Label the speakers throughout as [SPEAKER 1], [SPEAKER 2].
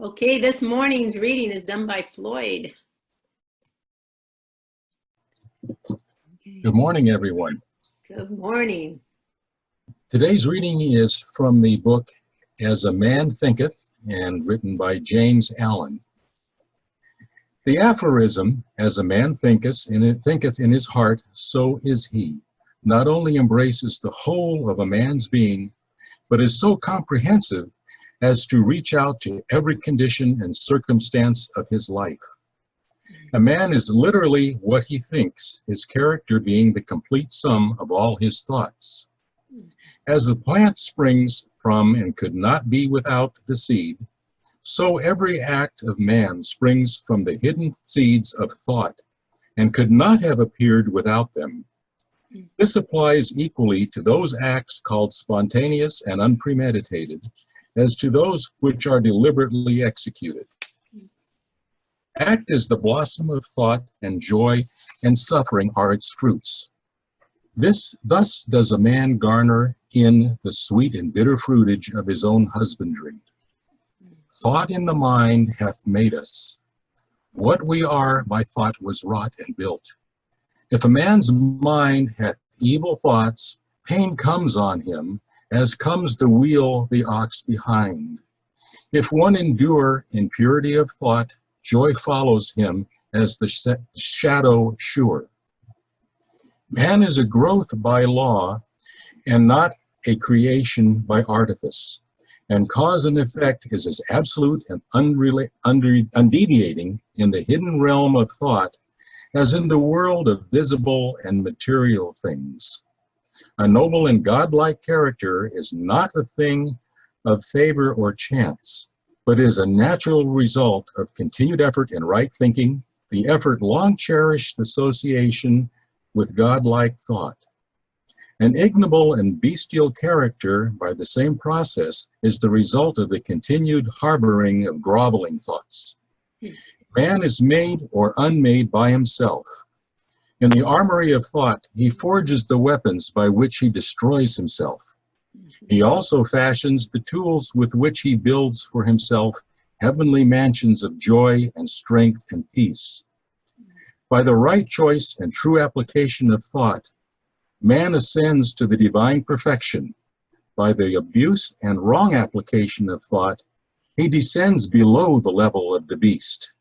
[SPEAKER 1] Okay, this morning's reading is done by Floyd. Okay.
[SPEAKER 2] Good morning, everyone.
[SPEAKER 1] Good morning.
[SPEAKER 2] Today's reading is from the book As a Man Thinketh, and written by James Allen. The aphorism, as a man thinketh in his heart, so is he, not only embraces the whole of a man's being, but is so comprehensive as to reach out to every condition and circumstance of his life. A man is literally what he thinks, his character being the complete sum of all his thoughts. As the plant springs from and could not be without the seed, so every act of man springs from the hidden seeds of thought and could not have appeared without them. This applies equally to those acts called spontaneous and unpremeditated as to those which are deliberately executed. Act is the blossom of thought, and joy and suffering are its fruits. Thus does a man garner in the sweet and bitter fruitage of his own husbandry. Thought in the mind hath made us. What we are by thought was wrought and built. If a man's mind hath evil thoughts, pain comes on him, as comes the wheel the ox behind. If one endure in purity of thought, joy follows him as the shadow sure. Man is a growth by law and not a creation by artifice, and cause and effect is as absolute and undeviating in the hidden realm of thought as in the world of visible and material things. A noble and godlike character is not a thing of favor or chance, but is a natural result of continued effort in right thinking, the effort long cherished association with godlike thought. An ignoble and bestial character, by the same process, is the result of the continued harboring of groveling thoughts. Man is made or unmade by himself. In the armory of thought, he forges the weapons by which he destroys himself. He also fashions the tools with which he builds for himself heavenly mansions of joy and strength and peace. By the right choice and true application of thought, man ascends to the divine perfection. By the abuse and wrong application of thought, he descends below the level of the beast.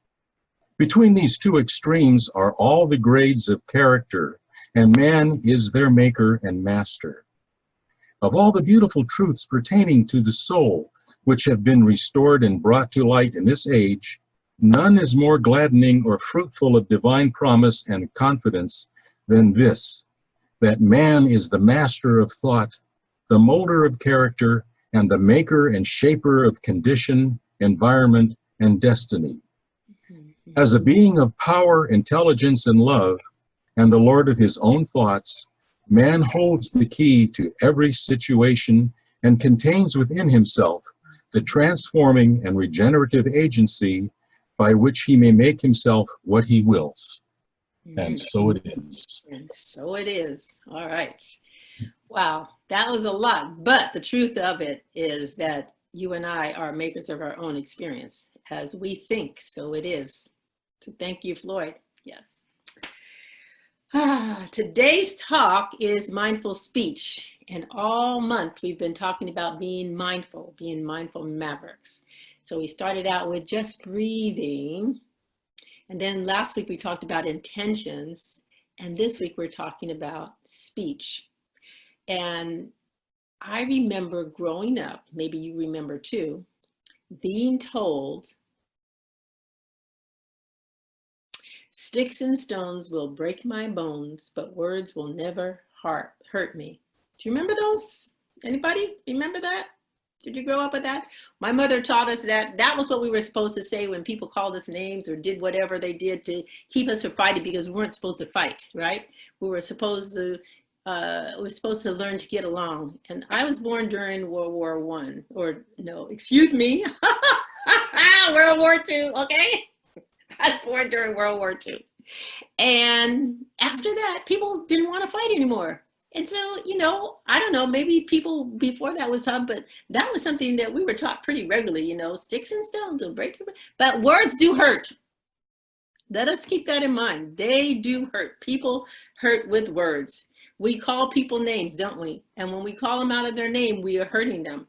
[SPEAKER 2] Between these two extremes are all the grades of character, and man is their maker and master. Of all the beautiful truths pertaining to the soul, which have been restored and brought to light in this age, none is more gladdening or fruitful of divine promise and confidence than this, that man is the master of thought, the molder of character, and the maker and shaper of condition, environment, and destiny. As a being of power, intelligence, and love, and the Lord of his own thoughts, man holds the key to every situation and contains within himself the transforming and regenerative agency by which he may make himself what he wills. And so it is.
[SPEAKER 1] And so it is. All right. Wow, that was a lot. But the truth of it is that you and I are makers of our own experience. As we think, so it is. So thank you, Floyd. Yes. Today's talk is mindful speech. And all month we've been talking about being mindful mavericks. So we started out with just breathing. And then last week we talked about intentions. And this week we're talking about speech. And I remember growing up, maybe you remember too, being told, sticks and stones will break my bones, but words will never hurt me. Do you remember those? Anybody remember that? Did you grow up with that? My mother taught us that that was what we were supposed to say when people called us names or did whatever they did to keep us from fighting, because we weren't supposed to fight, right? We were supposed to learn to get along. And I was born during World War I, or no, excuse me, World War II, okay? I was born during World War II. And after that, people didn't want to fight anymore. And so, I don't know, maybe people before that was hard, but that was something that we were taught pretty regularly, sticks and stones will break your, but words do hurt. Let us keep that in mind. They do hurt. People hurt with words. We call people names, don't we? And when we call them out of their name, we are hurting them.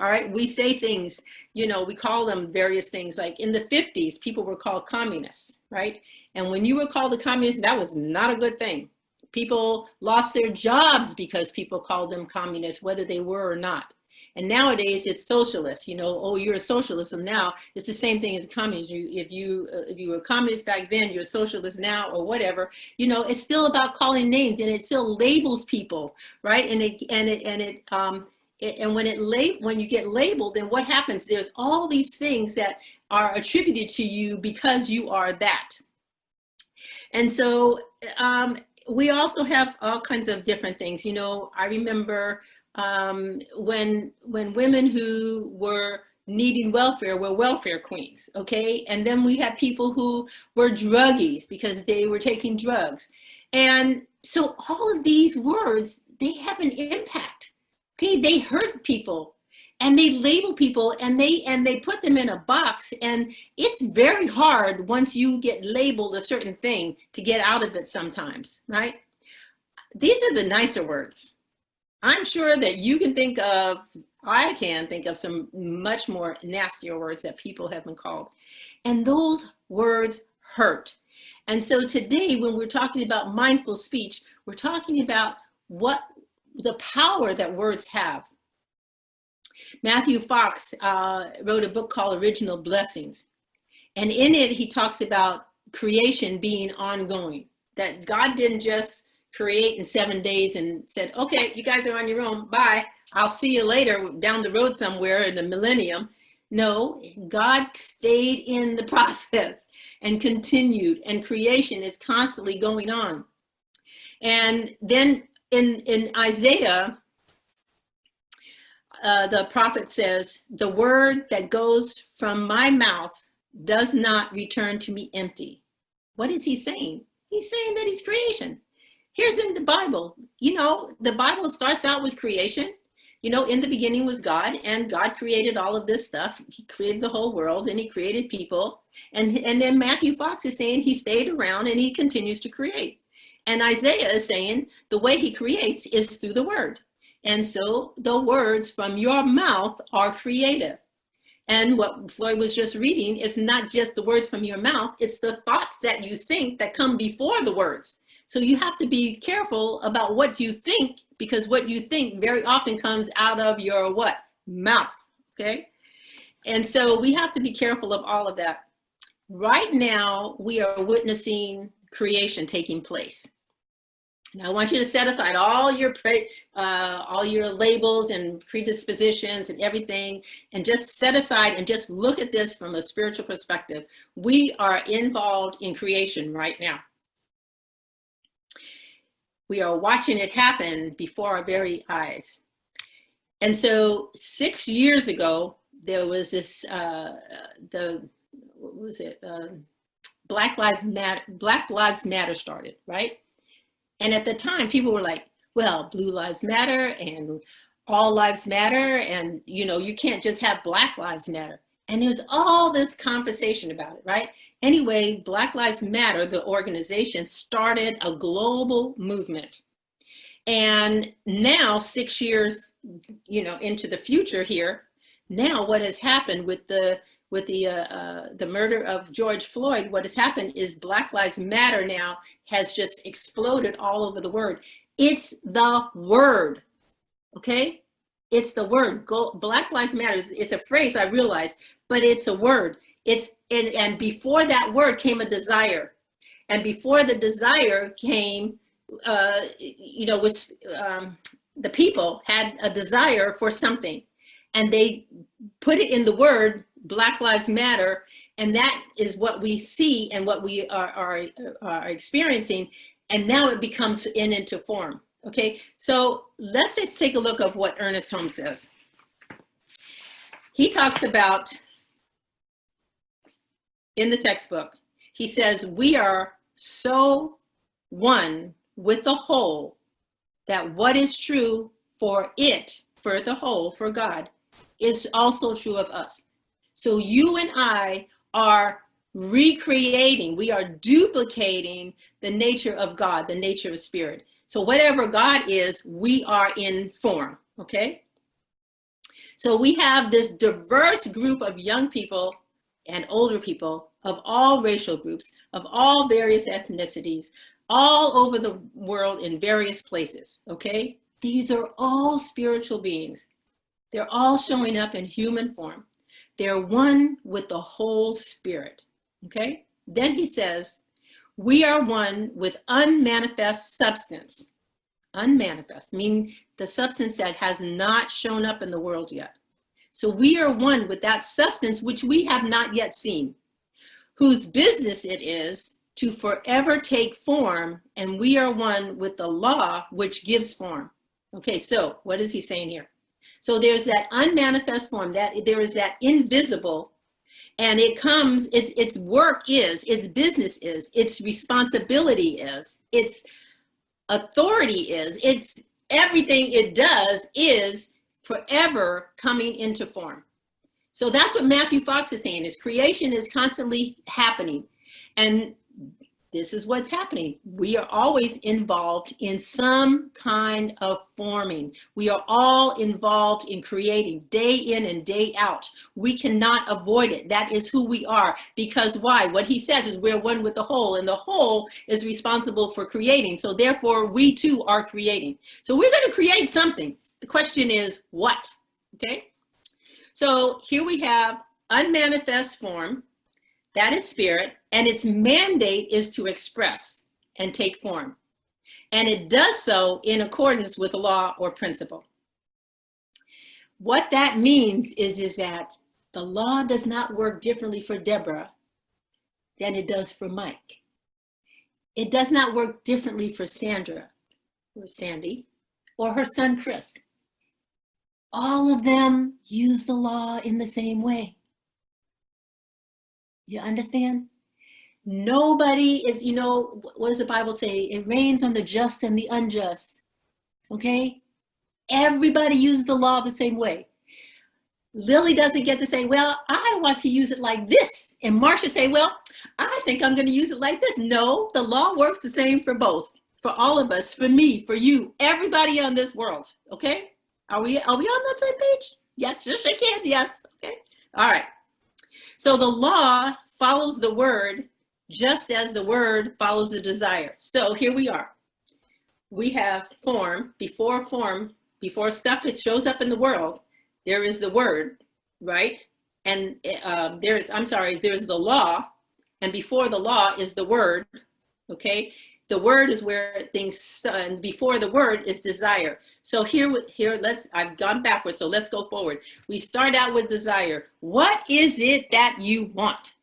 [SPEAKER 1] All right. We say things, we call them various things. Like in the 50s, people were called communists, right? And when you were called a communist, that was not a good thing. People lost their jobs because people called them communists, whether they were or not. And nowadays it's socialist, oh, you're a socialist. And now it's the same thing as communist. If you were a communist back then, you're a socialist now or whatever, it's still about calling names, and it still labels people, right? And when you get labeled, then what happens? There's all these things that are attributed to you because you are that. And so we also have all kinds of different things. I remember when women who were needing welfare were welfare queens, okay? And then we had people who were druggies because they were taking drugs. And so all of these words, they have an impact, okay? They hurt people, and they label people, and they put them in a box, and it's very hard once you get labeled a certain thing to get out of it sometimes, right? These are the nicer words. I'm sure that I can think of some much more nastier words that people have been called. And those words hurt. And so today, when we're talking about mindful speech, we're talking about what the power that words have. Matthew Fox wrote a book called Original Blessings. And in it, he talks about creation being ongoing, that God didn't just create in 7 days and said, okay, you guys are on your own, bye. I'll see you later down the road somewhere in the millennium. No, God stayed in the process and continued, and creation is constantly going on. And then in Isaiah, the prophet says, the word that goes from my mouth does not return to me empty. What is he saying? He's saying that he's creation. Here's in the Bible, the Bible starts out with creation. In the beginning was God, and God created all of this stuff. He created the whole world, and he created people. And then Matthew Fox is saying he stayed around and he continues to create. And Isaiah is saying the way he creates is through the word. And so the words from your mouth are creative. And what Floyd was just reading is not just the words from your mouth, it's the thoughts that you think that come before the words. So you have to be careful about what you think, because what you think very often comes out of your what? Mouth, okay? And so we have to be careful of all of that. Right now, we are witnessing creation taking place. Now I want you to set aside all your labels and predispositions and everything, and just set aside and just look at this from a spiritual perspective. We are involved in creation right now. We are watching it happen before our very eyes. And so 6 years ago, there was this, Black Lives Matter started, right? And at the time, people were like, well, Blue Lives Matter and all lives matter. And, you can't just have Black Lives Matter. And there's all this conversation about it, right? Anyway, Black Lives Matter, the organization, started a global movement. And now, 6 years, into the future here, now what has happened with the murder of George Floyd, what has happened is Black Lives Matter now has just exploded all over the world. It's the word, okay? It's the word. Black Lives Matter. It's a phrase, I realize, but it's a word. And before that word came a desire, and before the desire came, the people had a desire for something, and they put it in the word Black Lives Matter, and that is what we see and what we are experiencing, and now it becomes into form. Okay, so let's just take a look at what Ernest Holmes says. He talks about, in the textbook, he says, we are so one with the whole that what is true for it, for the whole, for God, is also true of us. So you and I are recreating, we are duplicating the nature of God, the nature of spirit. So whatever God is, we are in form, okay? So we have this diverse group of young people and older people of all racial groups, of all various ethnicities, all over the world in various places, okay? These are all spiritual beings. They're all showing up in human form. They're one with the whole spirit, okay? Then he says, we are one with unmanifest substance. Unmanifest, meaning the substance that has not shown up in the world yet. So we are one with that substance which we have not yet seen, whose business it is to forever take form, and we are one with the law which gives form. Okay, so what is he saying here? So there's that unmanifest form, that there is that invisible, and it comes, its work is, its business is, its responsibility is, its authority is, it's everything it does is forever coming into form. So that's what Matthew Fox is saying, is creation is constantly happening. And this is what's happening. We are always involved in some kind of forming. We are all involved in creating day in and day out. We cannot avoid it. That is who we are. Because why? What he says is we're one with the whole, and the whole is responsible for creating. So therefore, we too are creating. So we're going to create something. The question is what? Okay? So here we have unmanifest form. That is spirit, and its mandate is to express and take form. And it does so in accordance with law or principle. What that means is that the law does not work differently for Deborah than it does for Mike. It does not work differently for Sandra or Sandy or her son Chris. All of them use the law in the same way. You understand? Nobody is, what does the Bible say? It rains on the just and the unjust. Okay? Everybody uses the law the same way. Lily doesn't get to say, well, I want to use it like this. And Marcia say, well, I think I'm going to use it like this. No, the law works the same for both. For all of us, for me, for you, everybody on this world. Okay? Are we on that same page? Yes, just shake hand. Yes. Okay. All right. So the law follows the word just as the word follows the desire. So here we are. We have form, before stuff that shows up in the world, there is the word, right? And there's the law, and before the law is the word, okay? The word is where things, and before the word is desire. So here, I've gone backwards, so let's go forward. We start out with desire. What is it that you want?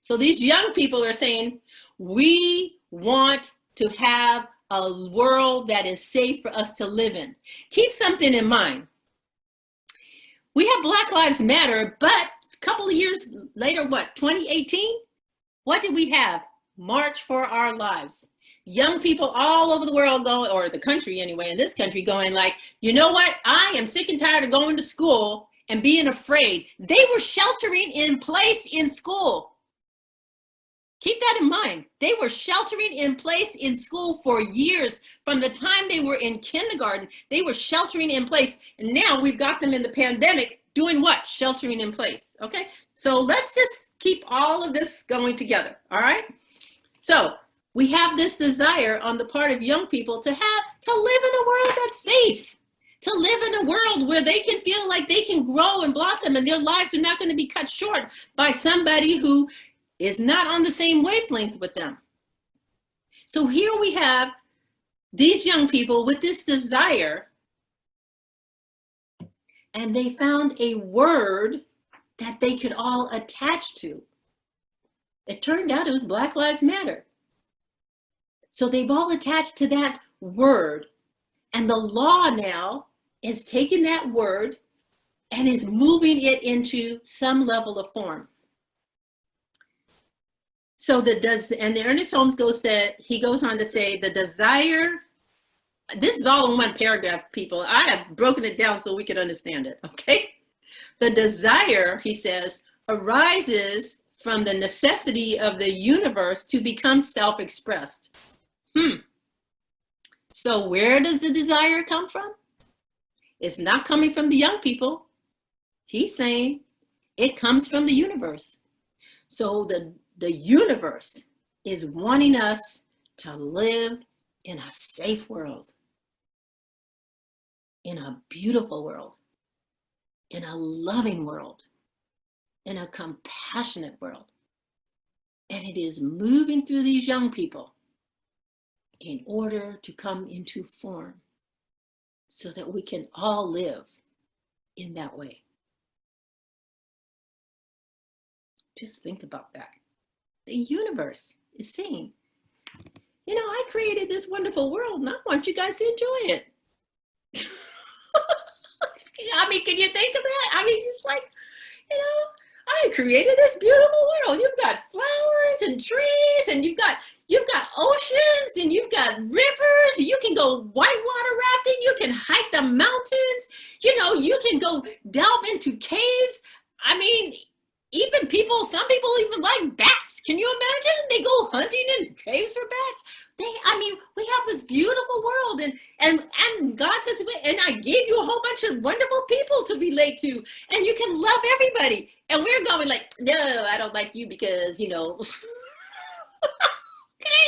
[SPEAKER 1] So these young people are saying, we want to have a world that is safe for us to live in. Keep something in mind. We have Black Lives Matter, but a couple of years later, 2018? What did we have? March for Our Lives. Young people all over the world going, or the country anyway, in this country going like, you know what? I am sick and tired of going to school and being afraid. They were sheltering in place in school. Keep that in mind. They were sheltering in place in school for years. From the time they were in kindergarten, they were sheltering in place. And now we've got them in the pandemic doing what? Sheltering in place. Okay. So let's just keep all of this going together. All right. So we have this desire on the part of young people to live in a world that's safe, to live in a world where they can feel like they can grow and blossom and their lives are not going to be cut short by somebody who is not on the same wavelength with them. So here we have these young people with this desire, and they found a word that they could all attach to. It turned out it was Black Lives Matter. So they've all attached to that word, and the law now is taking that word and is moving it into some level of form. So and Ernest Holmes goes on to say, the desire This is all in one paragraph, people. I have broken it down so we can understand it, okay? The desire, he says, arises from the necessity of the universe to become self-expressed. So where does the desire come from? It's not coming from the young people. He's saying it comes from the universe. So the universe is wanting us to live in a safe world, in a beautiful world, in a loving world, in a compassionate world. And it is moving through these young people in order to come into form so that we can all live in that way. Just think about that. The universe is saying, you know, I created this wonderful world and I want you guys to enjoy it. I mean, can you think of that? I mean, just like, you know, I created this beautiful world. You've got flowers and trees, and you've got oceans, and you've got rivers. You can go whitewater rafting. You can hike the mountains. You know, you can go delve into caves. I mean, even some people even like bats. Can you imagine? They go hunting in caves for bats. We have this beautiful world, and God says, and I gave you a whole bunch of wonderful people to relate to, and you can love everybody. And we're going like, no, I don't like you because, you know. Okay,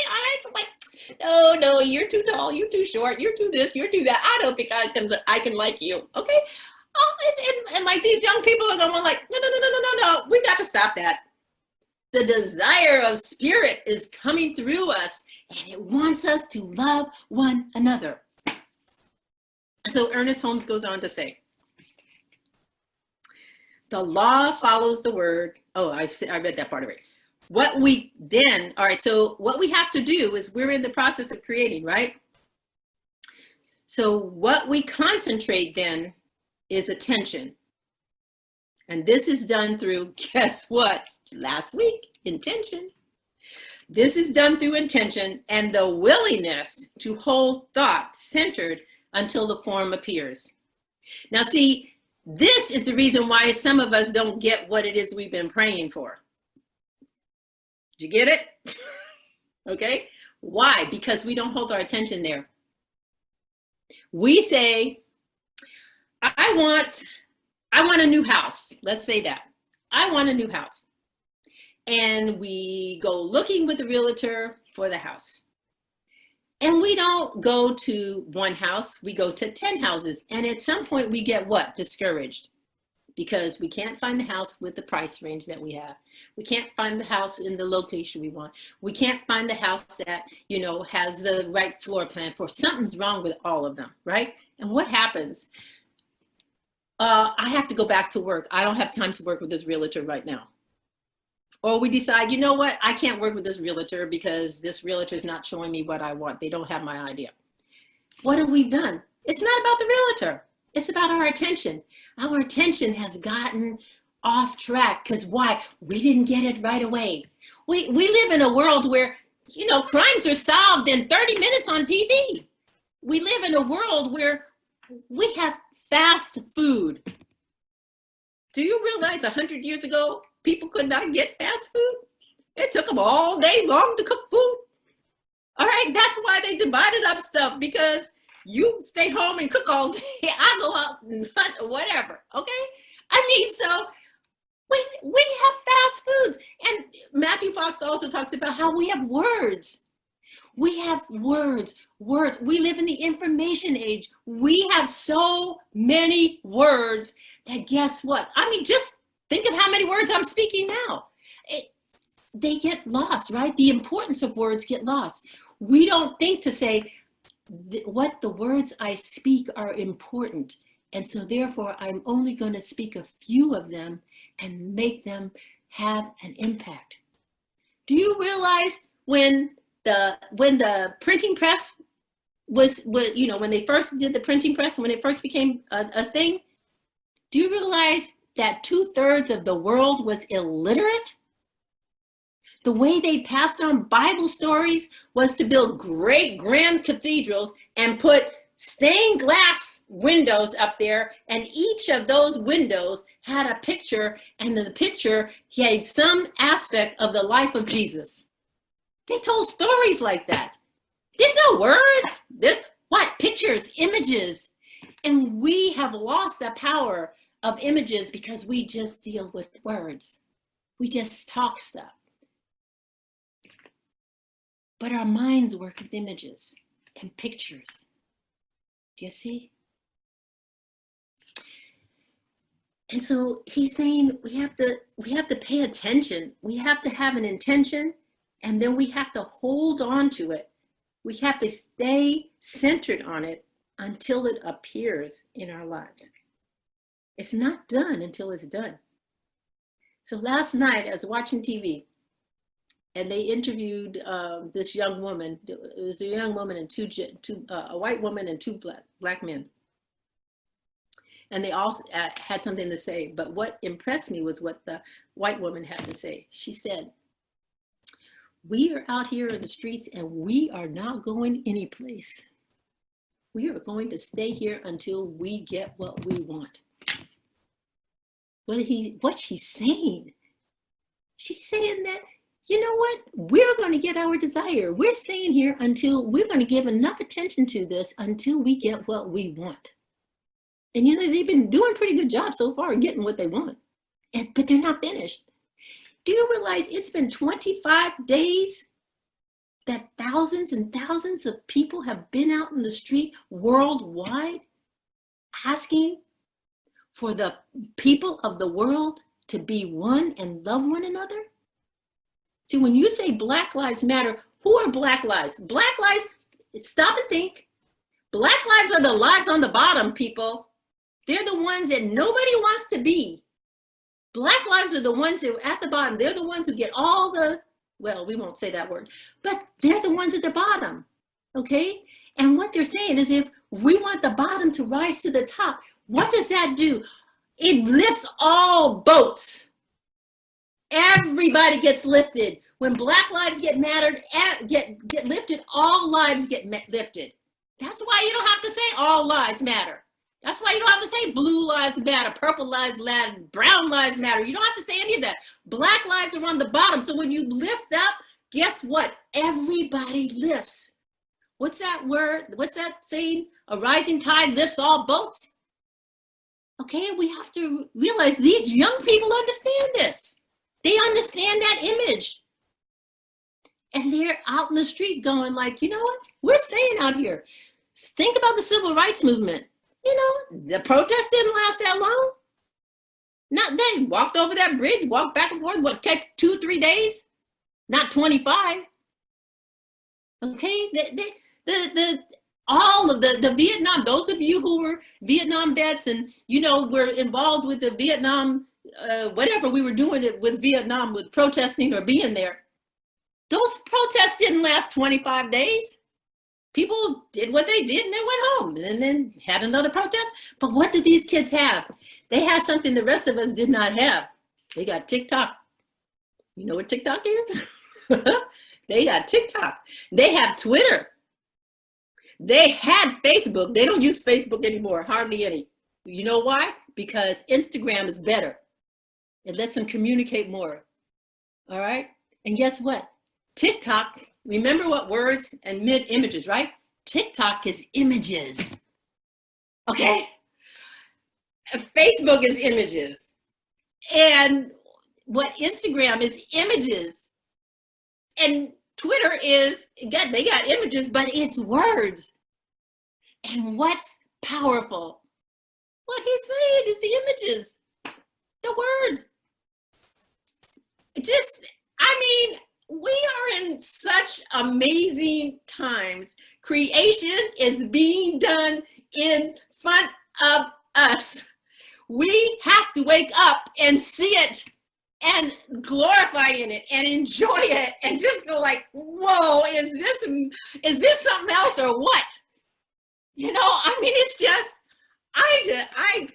[SPEAKER 1] all right, so like, no, you're too tall, you're too short, you're too this, you're too that. I don't think I can like you. Okay. Oh, and like these young people are going like, no, we got to stop that. The desire of spirit is coming through us, and it wants us to love one another. So Ernest Holmes goes on to say, the law follows the word. Oh, I read that part already. What we have to do is we're in the process of creating, right? So what we concentrate then is attention. And this is done through, guess what? Last week, intention. This is done through intention and the willingness to hold thought centered until the form appears. Now, see, this is the reason why some of us don't get what it is we've been praying for. Did you get it? Okay. Why? Because we don't hold our attention there. We say, I want a new house. Let's say that. I want a new house. And we go looking with the realtor for the house. And we don't go to one house, we go to 10 houses. And at some point we get what? Discouraged. Because we can't find the house with the price range that we have. We can't find the house in the location we want. We can't find the house that, you know, has the right floor plan for. Something's wrong with all of them, right? And what happens? I have to go back to work. I don't have time to work with this realtor right now. Or we decide, you know what? I can't work with this realtor because this realtor is not showing me what I want. They don't have my idea. What have we done? It's not about the realtor. It's about our attention. Our attention has gotten off track because why? We didn't get it right away. We live in a world where, you know, crimes are solved in 30 minutes on TV. We live in a world where we have fast food. Do you realize 100 years ago, people could not get fast food? It took them all day long to cook food. All right, that's why they divided up stuff, because you stay home and cook all day. I go out and hunt, whatever, okay? I mean, so we have fast foods. And Matthew Fox also talks about how we have words. We have words. We live in the information age. We have so many words that guess what? I mean, just think of how many words I'm speaking now. They get lost, right? The importance of words get lost. We don't think to say what the words I speak are important. And so therefore, I'm only going to speak a few of them and make them have an impact. Do you realize when the printing press was, you know, when they first did the printing press, when it first became a thing, do you realize that 2/3 of the world was illiterate? The way they passed on Bible stories was to build great grand cathedrals and put stained glass windows up there, and each of those windows had a picture, and in the picture had some aspect of the life of Jesus. They told stories like that. There's no words. There's what? Pictures, images. And we have lost the power of images because we just deal with words. We just talk stuff. But our minds work with images and pictures. Do you see? And so he's saying we have to pay attention. We have to have an intention, and then we have to hold on to it. We have to stay centered on it until it appears in our lives. It's not done until it's done. So last night I was watching TV, and they interviewed this young woman. It was a young woman and a white woman and two black men. And they all had something to say. But what impressed me was what the white woman had to say. She said, "We are out here in the streets and we are not going anyplace. We are going to stay here until we get what we want." What's she saying? She's saying that, you know what? We're going to get our desire. We're staying here until we're going to give enough attention to this until we get what we want. And you know, they've been doing a pretty good job so far in getting what they want, but they're not finished. Do you realize it's been 25 days that thousands and thousands of people have been out in the street worldwide asking for the people of the world to be one and love one another? See, when you say Black Lives Matter, who are Black lives? Black lives, stop and think. Black lives are the lives on the bottom, people. They're the ones that nobody wants to be. Black lives are the ones that are at the bottom. They're the ones who get all the, well, we won't say that word, but they're the ones at the bottom, okay? And what they're saying is if we want the bottom to rise to the top, what does that do? It lifts all boats. Everybody gets lifted. When Black lives get mattered, get lifted, all lives get lifted. That's why you don't have to say all lives matter. That's why you don't have to say blue lives matter, purple lives matter, brown lives matter. You don't have to say any of that. Black lives are on the bottom. So when you lift up, guess what? Everybody lifts. What's that word? What's that saying? A rising tide lifts all boats. Okay, we have to realize these young people understand this. They understand that image. And they're out in the street going like, you know what? We're staying out here. Think about the civil rights movement. You know, the protest didn't last that long. Not they walked over that bridge, walked back and forth, what, take 2-3 days? Not 25. Okay, all of the Vietnam, those of you who were Vietnam vets and, you know, were involved with the Vietnam, whatever we were doing it with Vietnam, with protesting or being there, those protests didn't last 25 days. People did what they did and they went home and then had another protest. But what did these kids have? They had something the rest of us did not have. They got TikTok. You know what TikTok is? They got TikTok. They have Twitter. They had Facebook. They don't use Facebook anymore, hardly any. You know why? Because Instagram is better. It lets them communicate more. All right? And guess what? TikTok, remember what words and images, right? TikTok is images. Okay? Facebook is images. And what Instagram is images. And Twitter is, they got images, but it's words. And what's powerful? What he's saying is the images, the word. We are in such amazing times. Creation is being done in front of us. We have to wake up and see it and glorify in it and enjoy it and just go like, whoa, is this something else or what? You know, I mean, it's just, I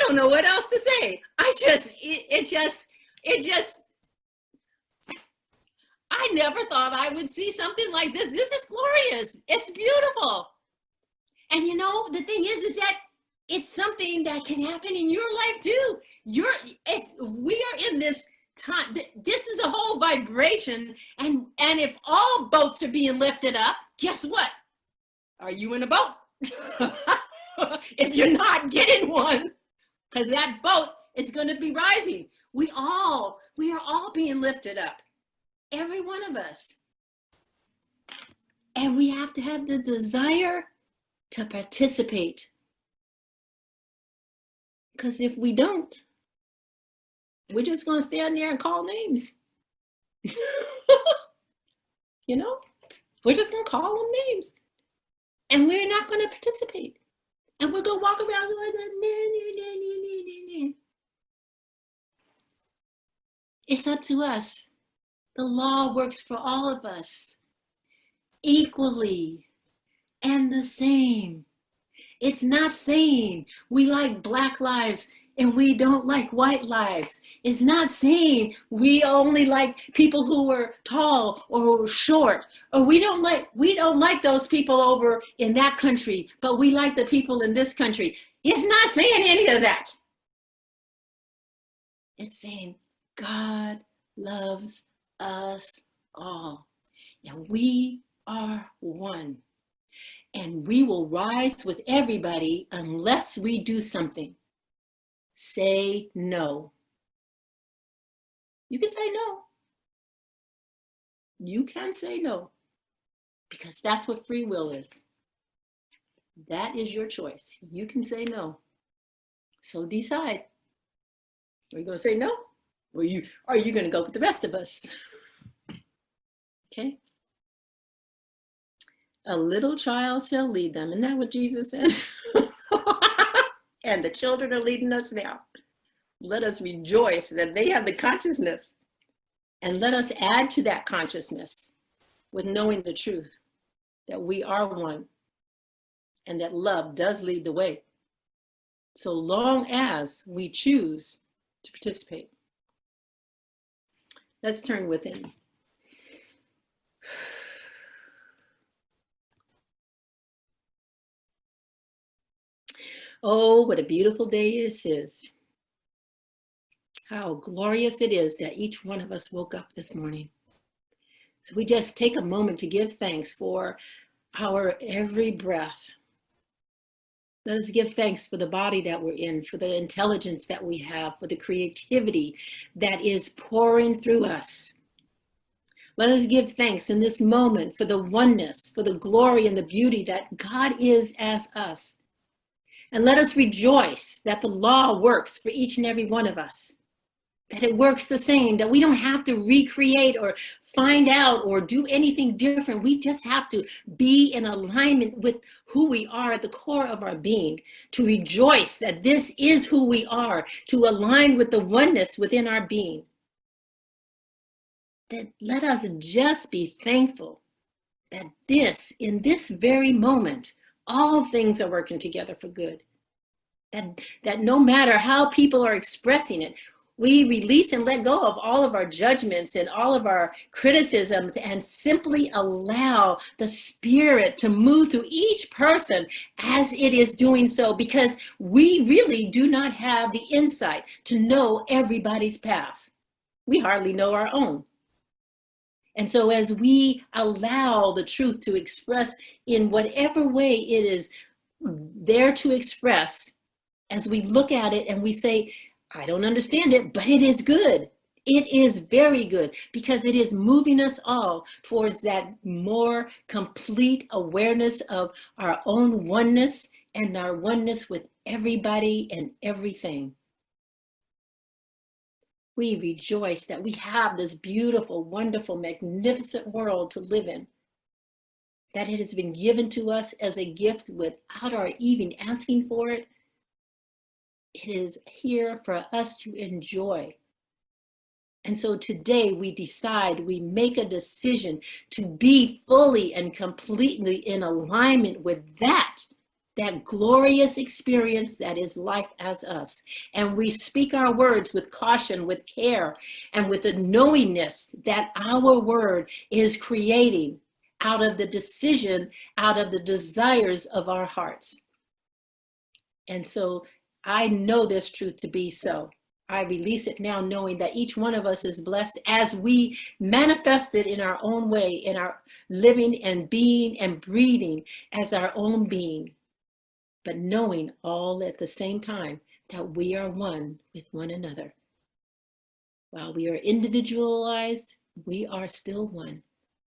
[SPEAKER 1] don't know what else to say. I never thought I would see something like this. This is glorious. It's beautiful. And you know, the thing is that it's something that can happen in your life too. We are in this time. This is a whole vibration. And if all boats are being lifted up, guess what? Are you in a boat? If you're not, get in one, because that boat is going to be rising. We are all being lifted up. Every one of us. And we have to have the desire to participate. Because if we don't, we're just going to stand there and call names. You know, we're just going to call them names. And we're not going to participate. And we're going to walk around like, it's up to us. The law works for all of us equally and the same. It's not saying we like black lives and we don't like white lives. It's not saying we only like people who are tall or short, or we don't like those people over in that country, but we like the people in this country. It's not saying any of that. It's saying God loves us all, and we are one. And we will rise with everybody unless we do something. Say no. You can say no. You can say no, because that's what free will is. That is your choice. You can say no. So decide. Are you going to say no? Or are you going to go with the rest of us? Okay. A little child shall lead them. Isn't that what Jesus said? And the children are leading us now. Let us rejoice that they have the consciousness. And let us add to that consciousness with knowing the truth, that we are one and that love does lead the way, so long as we choose to participate. Let's turn within. Oh, what a beautiful day this is. How glorious it is that each one of us woke up this morning. So we just take a moment to give thanks for our every breath. Let us give thanks for the body that we're in, for the intelligence that we have, for the creativity that is pouring through us. Let us give thanks in this moment for the oneness, for the glory and the beauty that God is as us. And let us rejoice that the law works for each and every one of us, that it works the same, that we don't have to recreate or find out or do anything different. We just have to be in alignment with who we are at the core of our being, to rejoice that this is who we are, to align with the oneness within our being. That let us just be thankful that in this very moment, all things are working together for good. That no matter how people are expressing it, we release and let go of all of our judgments and all of our criticisms and simply allow the spirit to move through each person as it is doing so, because we really do not have the insight to know everybody's path. We hardly know our own. And so as we allow the truth to express in whatever way it is there to express, as we look at it and we say, I don't understand it, but it is good. It is very good, because it is moving us all towards that more complete awareness of our own oneness and our oneness with everybody and everything. We rejoice that we have this beautiful, wonderful, magnificent world to live in, that it has been given to us as a gift without our even asking for it. It is here for us to enjoy. And so today we make a decision to be fully and completely in alignment with that glorious experience that is life as us. And we speak our words with caution, with care, and with the knowingness that our word is creating out of the decision, out of the desires of our hearts. And so I know this truth to be so. I release it now, knowing that each one of us is blessed as we manifest it in our own way, in our living and being and breathing as our own being, but knowing all at the same time that we are one with one another. While we are individualized, we are still one.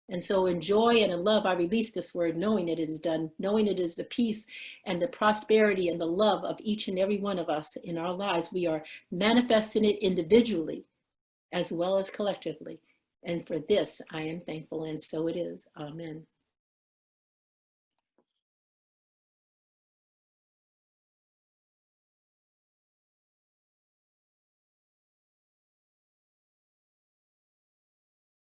[SPEAKER 1] And so in joy and in love, I release this word, knowing it is done, knowing it is the peace and the prosperity and the love of each and every one of us in our lives. We are manifesting it individually as well as collectively. And for this, I am thankful, and so it is. Amen.